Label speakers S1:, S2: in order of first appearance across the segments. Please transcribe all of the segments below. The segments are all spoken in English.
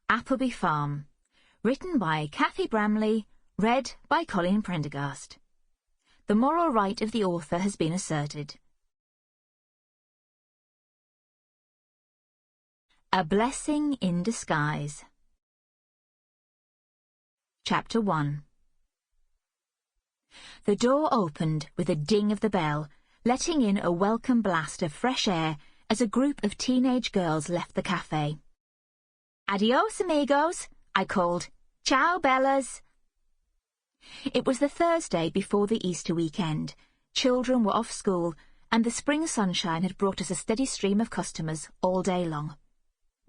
S1: Appleby Farm. Written by Cathy Bramley, read by Colleen Prendergast. The moral right of the author has been asserted. A Blessing in Disguise. Chapter 1. The door opened with a ding of the bell, letting in a welcome blast of fresh air as a group of teenage girls left the café. "Adios, amigos," I called. "Ciao, Bellas." It was the Thursday before the Easter weekend. Children were off school, and the spring sunshine had brought us a steady stream of customers all day long.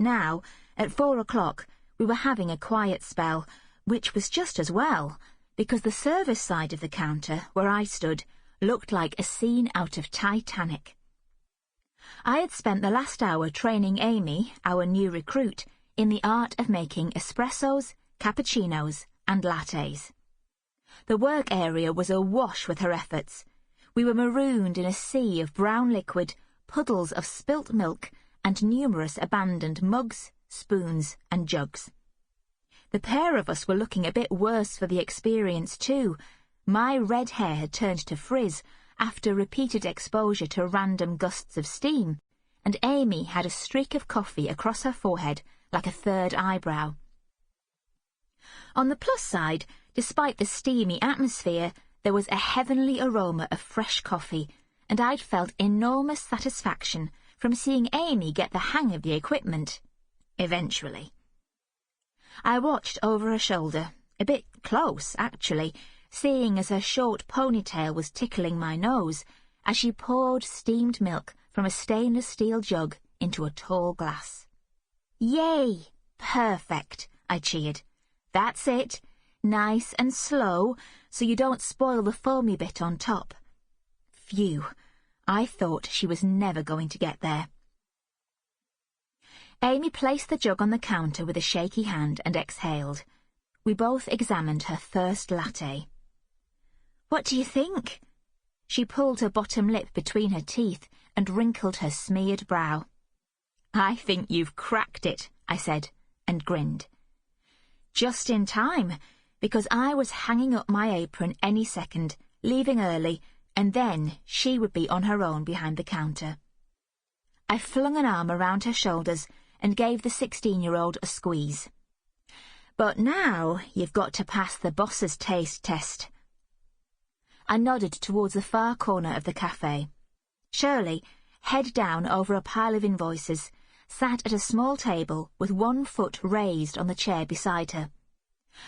S1: Now, at 4 o'clock, we were having a quiet spell, which was just as well, because the service side of the counter, where I stood, looked like a scene out of Titanic. I had spent the last hour training Amy, our new recruit, in the art of making espressos, cappuccinos, and lattes. The work area was awash with her efforts. We were marooned in a sea of brown liquid, puddles of spilt milk, and numerous abandoned mugs, spoons, and jugs. The pair of us were looking a bit worse for the experience too. My red hair had turned to frizz after repeated exposure to random gusts of steam, and Amy had a streak of coffee across her forehead like a third eyebrow. On the plus side, despite the steamy atmosphere, there was a heavenly aroma of fresh coffee, and I'd felt enormous satisfaction from seeing Amy get the hang of the equipment. Eventually. I watched over her shoulder, a bit close, actually, seeing as her short ponytail was tickling my nose as she poured steamed milk from a stainless steel jug into a tall glass. "Yay! Perfect!" I cheered. "That's it. Nice and slow, so you don't spoil the foamy bit on top." Phew! I thought she was never going to get there. Amy placed the jug on the counter with a shaky hand and exhaled. We both examined her first latte. "What do you think?" She pulled her bottom lip between her teeth and wrinkled her smeared brow. "I think you've cracked it," I said, and grinned. Just in time, because I was hanging up my apron any second, leaving early, and then she would be on her own behind the counter. I flung an arm around her shoulders and gave the 16-year-old a squeeze. "But now you've got to pass the boss's taste test." I nodded towards the far corner of the café. Shirley, head down over a pile of invoices, sat at a small table with one foot raised on the chair beside her.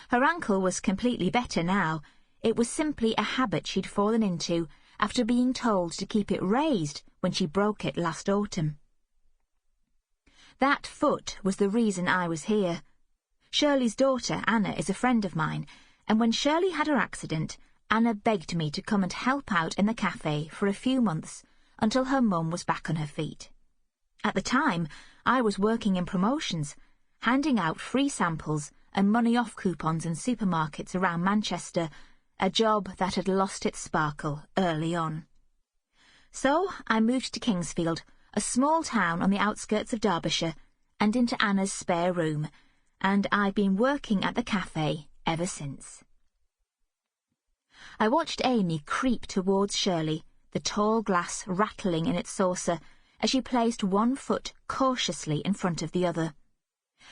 S1: Her ankle was completely better now. It was simply a habit she'd fallen into after being told to keep it raised when she broke it last autumn. That foot was the reason I was here. Shirley's daughter, Anna, is a friend of mine, and when Shirley had her accident, Anna begged me to come and help out in the café for a few months until her mum was back on her feet. At the time, I was working in promotions, handing out free samples and money-off coupons in supermarkets around Manchester, a job that had lost its sparkle early on. So I moved to Kingsfield, a small town on the outskirts of Derbyshire, and into Anna's spare room, and I've been working at the café ever since. I watched Amy creep towards Shirley, the tall glass rattling in its saucer, as she placed one foot cautiously in front of the other.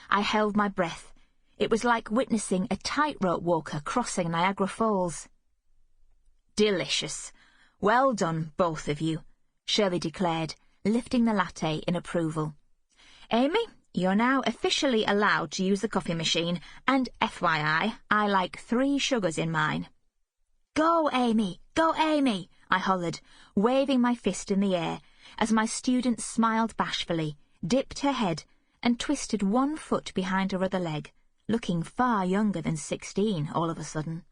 S1: I held my breath. It was like witnessing a tightrope walker crossing Niagara Falls. "Delicious. Well done, both of you," Shirley declared, lifting the latte in approval. "Amy, you're now officially allowed to use the coffee machine, and FYI, I like 3 sugars in mine." "Go, Amy! Go, Amy!" I hollered, waving my fist in the air, as my student smiled bashfully, dipped her head, and twisted one foot behind her other leg, looking far younger than 16 all of a sudden.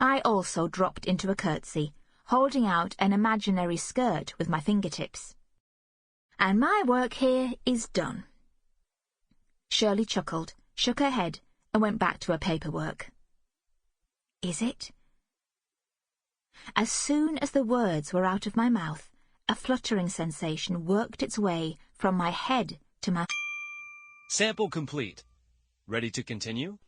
S1: I also dropped into a curtsy, holding out an imaginary skirt with my fingertips. "And my work here is done." Shirley chuckled, shook her head, and went back to her paperwork. "Is it?" As soon as the words were out of my mouth, a fluttering sensation worked its way from my head to my...
S2: Sample complete. Ready to continue?